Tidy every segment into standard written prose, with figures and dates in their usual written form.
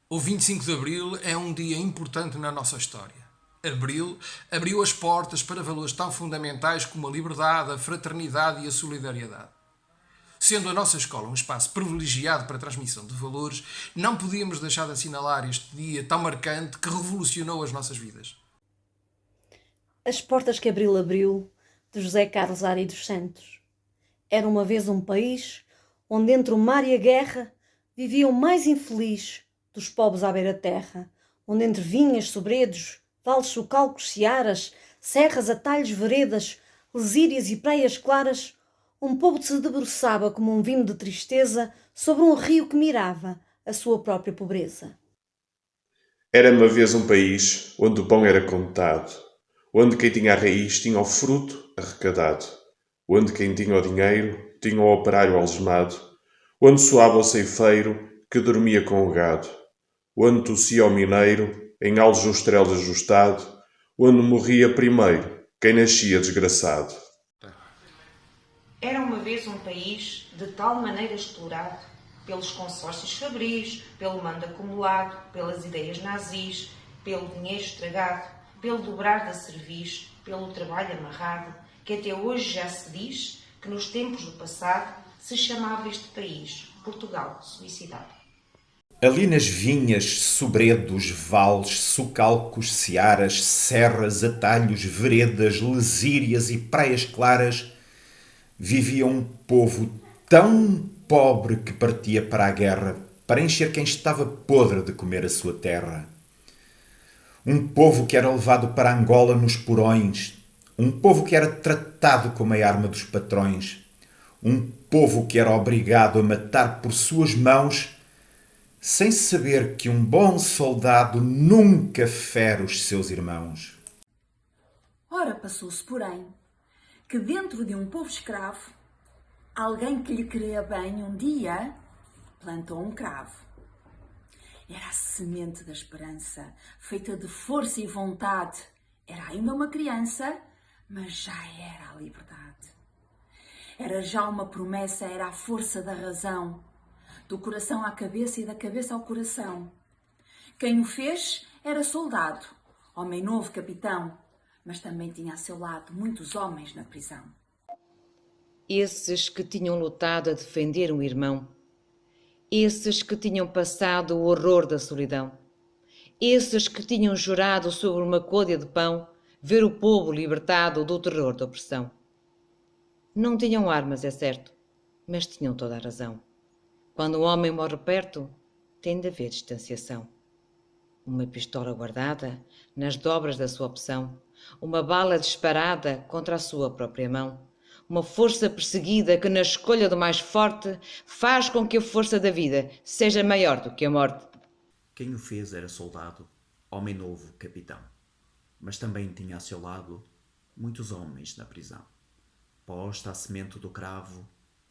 O 25 de Abril é um dia importante na nossa história. Abril abriu as portas para valores tão fundamentais como a liberdade, a fraternidade e a solidariedade. Sendo a nossa escola um espaço privilegiado para a transmissão de valores, não podíamos deixar de assinalar este dia tão marcante que revolucionou as nossas vidas. As portas que Abril abriu, de José Carlos Ari dos Santos. Era uma vez um país onde entre o mar e a guerra vivia o mais infeliz dos povos à beira-terra, onde entre vinhas, sobredos, vales, socalcos, searas, serras, atalhos, veredas, lesírias e praias claras, um povo se debruçava como um vimo de tristeza sobre um rio que mirava a sua própria pobreza. Era uma vez um país onde o pão era contado, onde quem tinha a raiz tinha o fruto arrecadado, onde quem tinha o dinheiro tinha o operário algemado, onde soava o ceifeiro que dormia com o gado, onde tossia o mineiro em aljustrelos ajustado, onde morria primeiro quem nascia desgraçado. Era uma vez um país de tal maneira explorado pelos consórcios fabris, pelo mando acumulado, pelas ideias nazis, pelo dinheiro estragado, pelo dobrar da cerviz, pelo trabalho amarrado, que até hoje já se diz que nos tempos do passado se chamava este país Portugal suicidado. Ali nas vinhas, sobredos, vales, socalcos, searas, serras, atalhos, veredas, lesírias e praias claras, vivia um povo tão pobre que partia para a guerra para encher quem estava podre de comer a sua terra. Um povo que era levado para Angola nos porões, um povo que era tratado como a arma dos patrões, um povo que era obrigado a matar por suas mãos, sem saber que um bom soldado nunca fere os seus irmãos. Ora, passou-se, porém, que dentro de um povo escravo, alguém que lhe queria bem um dia plantou um cravo. Era a semente da esperança, feita de força e vontade. Era ainda uma criança, mas já era a liberdade. Era já uma promessa, era a força da razão, do coração à cabeça e da cabeça ao coração. Quem o fez era soldado, homem novo, capitão, mas também tinha a seu lado muitos homens na prisão. Esses que tinham lutado a defender um irmão, esses que tinham passado o horror da solidão, esses que tinham jurado sobre uma côdea de pão ver o povo libertado do terror da opressão. Não tinham armas, é certo, mas tinham toda a razão. Quando um homem morre perto, tem de haver distanciação. Uma pistola guardada nas dobras da sua opção, uma bala disparada contra a sua própria mão, uma força perseguida que na escolha do mais forte faz com que a força da vida seja maior do que a morte. Quem o fez era soldado, homem novo, capitão, mas também tinha a seu lado muitos homens na prisão. Posta a semente do cravo,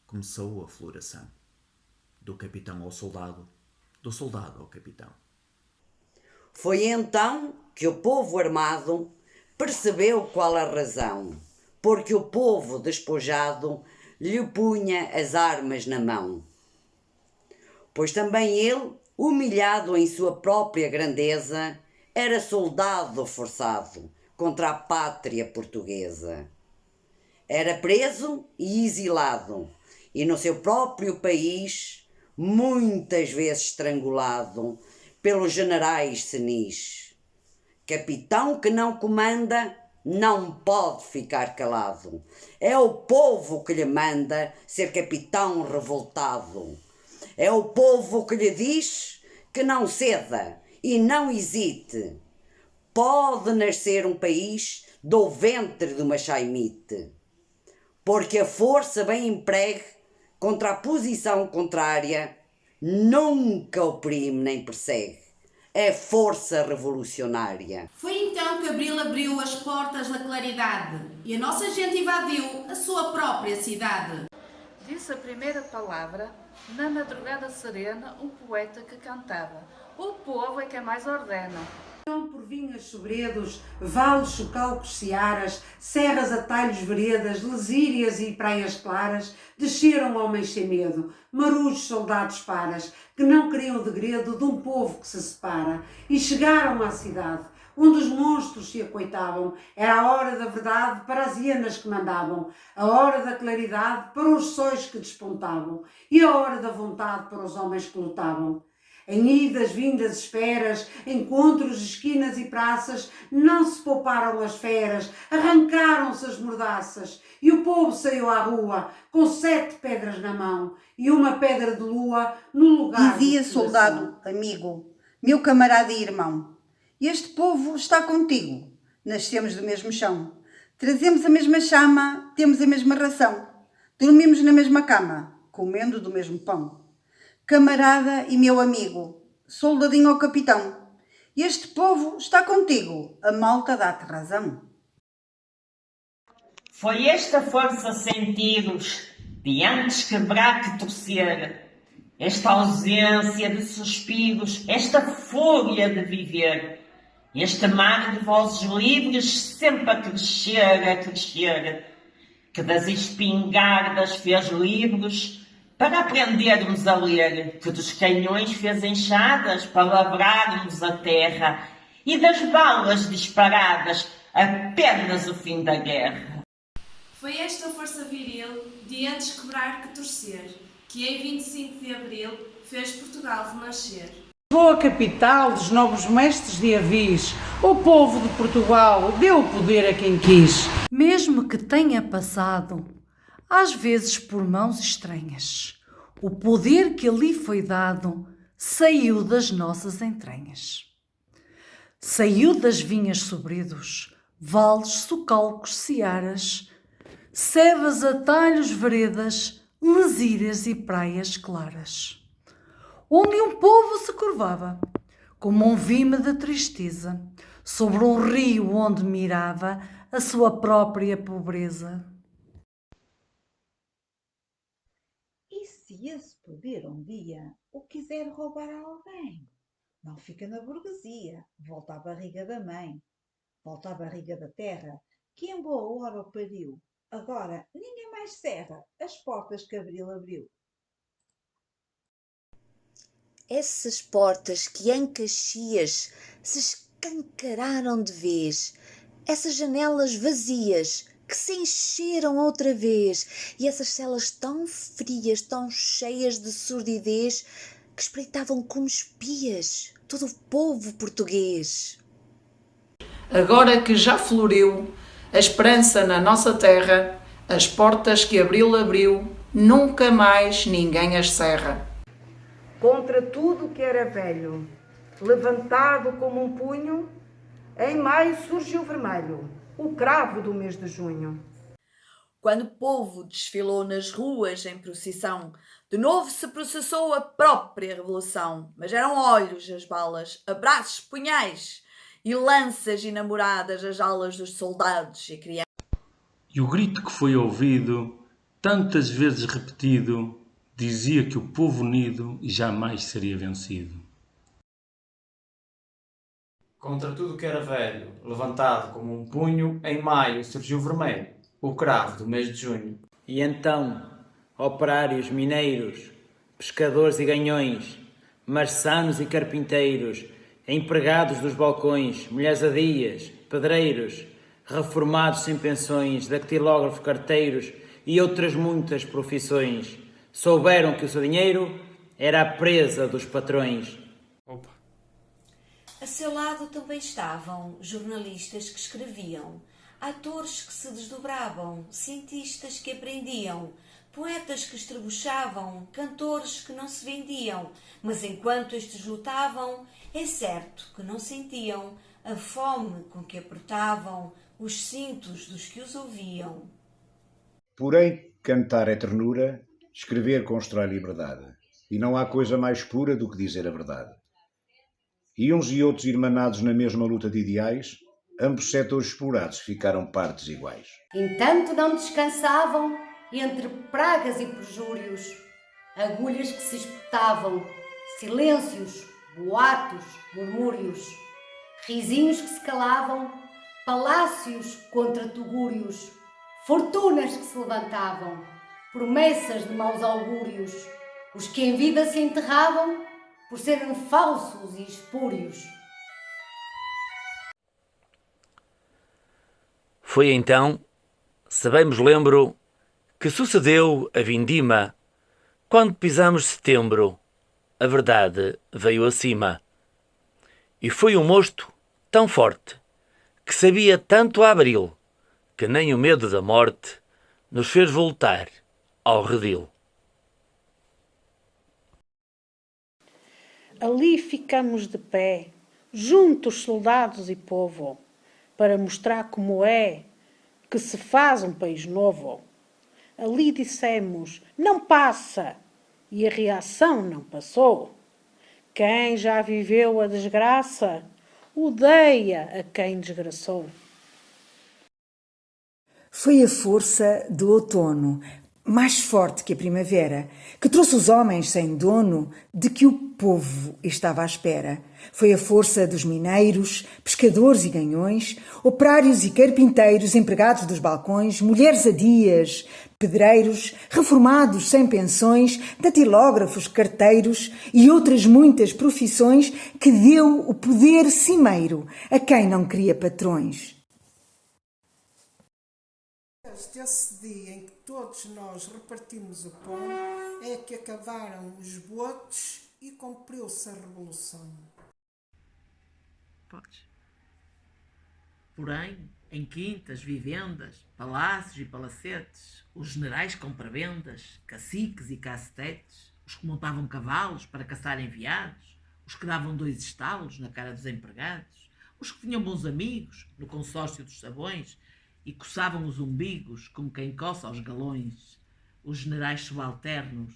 começou a floração. Do capitão ao soldado, do soldado ao capitão. Foi então que o povo armado percebeu qual a razão, porque o povo despojado lhe punha as armas na mão. Pois também ele, humilhado em sua própria grandeza, era soldado forçado contra a pátria portuguesa. Era preso e exilado, e no seu próprio país, muitas vezes estrangulado pelos generais senis. Capitão que não comanda não pode ficar calado. É o povo que lhe manda ser capitão revoltado. É o povo que lhe diz que não ceda e não hesite. Pode nascer um país do ventre de uma chaimite, porque a força bem empregue contra a posição contrária nunca oprime nem persegue. É força revolucionária. Foi então que Abril abriu as portas da claridade e a nossa gente invadiu a sua própria cidade. Disse a primeira palavra, na madrugada serena, um poeta que cantava: o povo é quem mais ordena. Por vinhas, sobredos, vales, socalcos, searas, serras, atalhos, veredas, lesírias e praias claras, desceram homens sem medo, marujos soldados paras, que não queriam degredo de um povo que se separa, e chegaram à cidade, onde os monstros se acoitavam. Era a hora da verdade para as hienas que mandavam, a hora da claridade para os sóis que despontavam, e a hora da vontade para os homens que lutavam. Em idas, vindas, esperas, encontros, esquinas e praças, não se pouparam as feras, arrancaram-se as mordaças, e o povo saiu à rua, com 7 pedras na mão, e uma pedra de lua no lugar. Dizia soldado, amigo, meu camarada e irmão, este povo está contigo, nascemos do mesmo chão, trazemos a mesma chama, temos a mesma ração, dormimos na mesma cama, comendo do mesmo pão. Camarada e meu amigo, soldadinho ao capitão, este povo está contigo, a malta dá-te razão. Foi esta força sentidos, de antes quebrar que torcer, esta ausência de suspiros, esta fúria de viver, este mar de vozes livres sempre a crescer, que das espingardas fez livros, para aprendermos a ler, que dos canhões fez enxadas para lavrarmos a terra, e das balas disparadas apenas o fim da guerra. Foi esta força viril, de antes quebrar que torcer, que em 25 de Abril fez Portugal renascer. Lisboa, capital dos novos mestres de avis, o povo de Portugal deu o poder a quem quis. Mesmo que tenha passado, às vezes por mãos estranhas, o poder que ali foi dado saiu das nossas entranhas. Saiu das vinhas sobredos, vales, socalcos, searas, serras, atalhos, veredas, lesírias e praias claras, onde um povo se curvava, como um vime de tristeza, sobre um rio onde mirava a sua própria pobreza. E se esse poder um dia o quiser roubar a alguém? Não fica na burguesia, volta à barriga da mãe, volta à barriga da terra, que em boa hora o pariu. Agora ninguém mais cerra as portas que Abril abriu. Essas portas que em Caxias se escancararam de vez, essas janelas vazias que se encheram outra vez, e essas celas tão frias, tão cheias de surdidez, que espreitavam como espias todo o povo português. Agora que já floriu a esperança na nossa terra, as portas que Abril abriu, nunca mais ninguém as cerra. Contra tudo que era velho, levantado como um punho, em maio surgiu vermelho, o cravo do mês de junho. Quando o povo desfilou nas ruas em procissão, de novo se processou a própria revolução. Mas eram olhos as balas, abraços, punhais e lanças enamoradas as alas dos soldados e crianças. E o grito que foi ouvido, tantas vezes repetido, dizia que o povo unido jamais seria vencido. Contra tudo que era velho, levantado como um punho, em maio surgiu vermelho, o cravo do mês de junho. E então, operários, mineiros, pescadores e ganhões, marçanos e carpinteiros, empregados dos balcões, mulheres adias, pedreiros, reformados sem pensões, dactilógrafos, carteiros e outras muitas profissões, souberam que o seu dinheiro era a presa dos patrões. A seu lado também estavam jornalistas que escreviam, atores que se desdobravam, cientistas que aprendiam, poetas que estrebuchavam, cantores que não se vendiam, mas enquanto estes lutavam, é certo que não sentiam a fome com que apertavam os cintos dos que os ouviam. Porém, cantar é ternura, escrever constrói liberdade, e não há coisa mais pura do que dizer a verdade. E uns e outros irmanados na mesma luta de ideais, ambos setores explorados ficaram partes iguais. Entanto não descansavam entre pragas e perjúrios, agulhas que se espetavam, silêncios, boatos, murmúrios, risinhos que se calavam, palácios contra tugúrios, fortunas que se levantavam, promessas de maus augúrios, os que em vida se enterravam por serem falsos e espúrios. Foi então, se bem me lembro, que sucedeu a vindima. Quando pisamos setembro, a verdade veio acima. E foi um mosto tão forte, que sabia tanto a abril, que nem o medo da morte nos fez voltar ao redil. Ali ficamos de pé, juntos soldados e povo, para mostrar como é que se faz um país novo. Ali dissemos, não passa, e a reação não passou. Quem já viveu a desgraça, odeia a quem desgraçou. Foi a força do outono, mais forte que a primavera, que trouxe os homens sem dono de que o povo estava à espera. Foi a força dos mineiros, pescadores e ganhões, operários e carpinteiros, empregados dos balcões, mulheres adias, pedreiros, reformados sem pensões, datilógrafos, carteiros e outras muitas profissões que deu o poder cimeiro a quem não queria patrões. Desse dia em que todos nós repartimos o pão, é que acabaram os boatos e cumpriu-se a revolução. Podes. Porém, em quintas, vivendas, palácios e palacetes, os generais compravendas, caciques e cacetetes, os que montavam cavalos para caçar enviados, os que davam 2 estalos na cara dos empregados, os que tinham bons amigos no consórcio dos sabões e coçavam os umbigos como quem coça os galões, os generais subalternos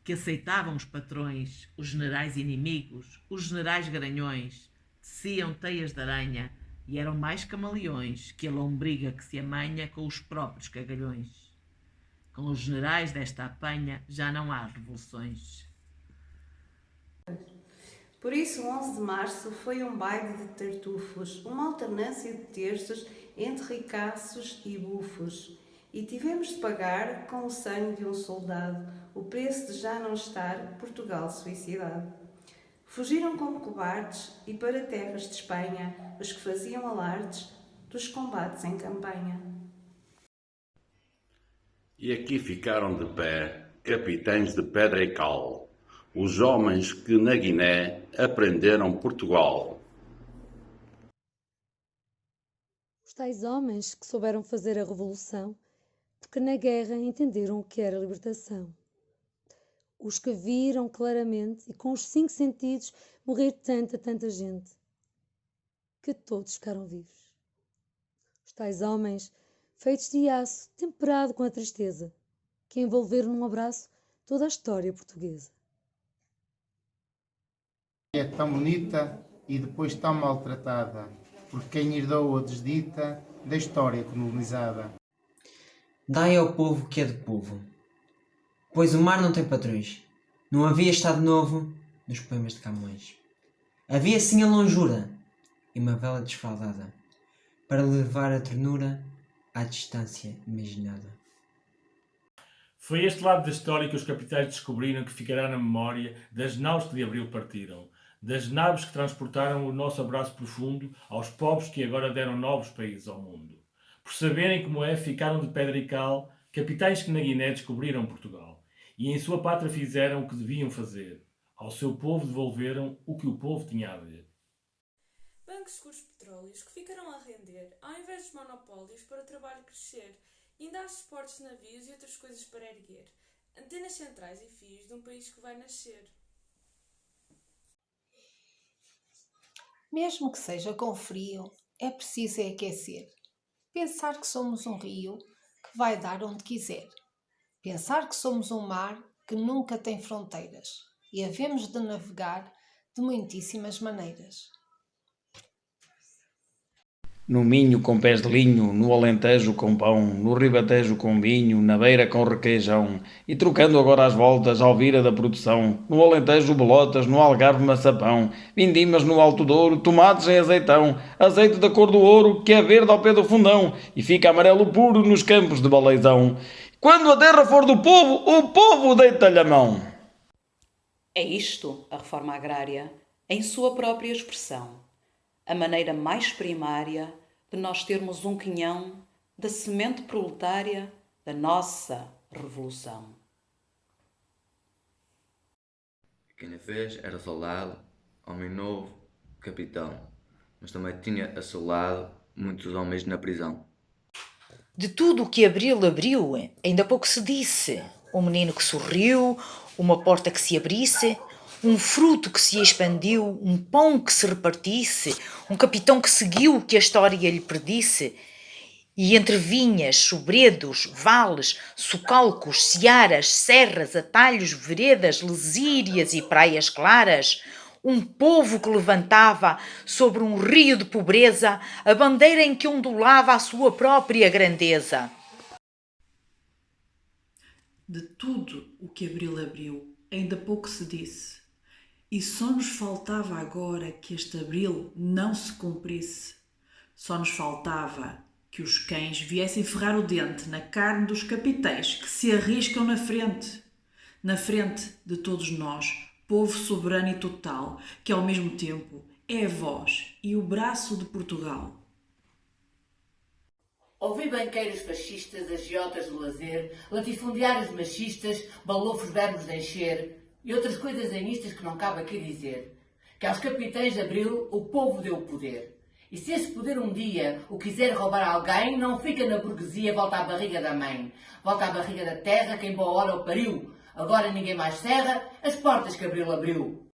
que aceitavam os patrões, os generais inimigos, os generais garanhões, teciam teias de aranha e eram mais camaleões que a lombriga que se amanha com os próprios cagalhões. Com os generais desta apanha já não há revoluções. Por isso, o 11 de março foi um baile de tartufos, uma alternância de terços entre ricaços e bufos. E tivemos de pagar, com o sangue de um soldado, o preço de já não estar Portugal suicidado. Fugiram como cobardes e para terras de Espanha os que faziam alardes dos combates em campanha. E aqui ficaram de pé capitães de pedra e cal, os homens que na Guiné aprenderam Portugal. Os tais homens que souberam fazer a revolução, porque na guerra entenderam o que era libertação. Os que viram claramente e com os 5 sentidos morrer tanta gente, que todos ficaram vivos. Os tais homens, feitos de aço, temperado com a tristeza, que envolveram num abraço toda a história portuguesa. É tão bonita e depois tão maltratada, porque quem herdou a desdita da história colonizada. Dai ao povo que é do povo, pois o mar não tem patrões. Não havia Estado Novo nos poemas de Camões. Havia sim a longura e uma vela desfaldada, para levar a ternura à distância imaginada. Foi este lado da história que os capitães descobriram que ficará na memória das naus que de abril partiram, das naves que transportaram o nosso abraço profundo aos povos que agora deram novos países ao mundo. Por saberem como é, ficaram de pedra e cal capitães que na Guiné descobriram Portugal e em sua pátria fizeram o que deviam fazer. Ao seu povo devolveram o que o povo tinha a ver. Bancos seguros petróleos que ficarão a render, ao invés dos monopólios, para o trabalho crescer, e ainda há suportes de navios e outras coisas para erguer, antenas centrais e fios de um país que vai nascer. Mesmo que seja com frio, é preciso aquecer. Pensar que somos um rio que vai dar onde quiser. Pensar que somos um mar que nunca tem fronteiras e havemos de navegar de muitíssimas maneiras. No Minho com pés de linho, no Alentejo com pão, no Ribatejo com vinho, na Beira com requeijão. E trocando agora as voltas, Alvira da produção, no Alentejo bolotas, no Algarve maçapão, vindimas no Alto Douro, tomates em azeitão, azeite da cor do ouro, que é verde ao pé do fundão, e fica amarelo puro nos campos de baleizão. Quando a terra for do povo, o povo deita-lhe a mão. É isto a reforma agrária, em sua própria expressão. A maneira mais primária de nós termos um quinhão da semente proletária da nossa revolução. Quem a fez era soldado, homem novo, capitão, mas também tinha a seu lado muitos homens na prisão. De tudo o que Abril abriu, ainda pouco se disse. Um menino que sorriu, uma porta que se abrisse, um fruto que se expandiu, um pão que se repartisse, um capitão que seguiu que a história lhe predisse. E entre vinhas, sobredos, vales, socalcos, searas, serras, atalhos, veredas, lesírias e praias claras, um povo que levantava sobre um rio de pobreza a bandeira em que ondulava a sua própria grandeza. De tudo o que Abril abriu, ainda pouco se disse. E só nos faltava agora que este abril não se cumprisse. Só nos faltava que os cães viessem ferrar o dente na carne dos capitães que se arriscam na frente de todos nós, povo soberano e total, que ao mesmo tempo é a voz e o braço de Portugal. Ouvi banqueiros fascistas, agiotas do lazer, latifundiários machistas, balofos verbos de encher e outras coisas anistas que não cabe aqui dizer. Que aos capitães de Abril o povo deu o poder. E se esse poder um dia o quiser roubar a alguém, não fica na burguesia, volta à barriga da mãe. Volta à barriga da terra, quem boa hora o pariu. Agora ninguém mais cerra as portas que Abril abriu.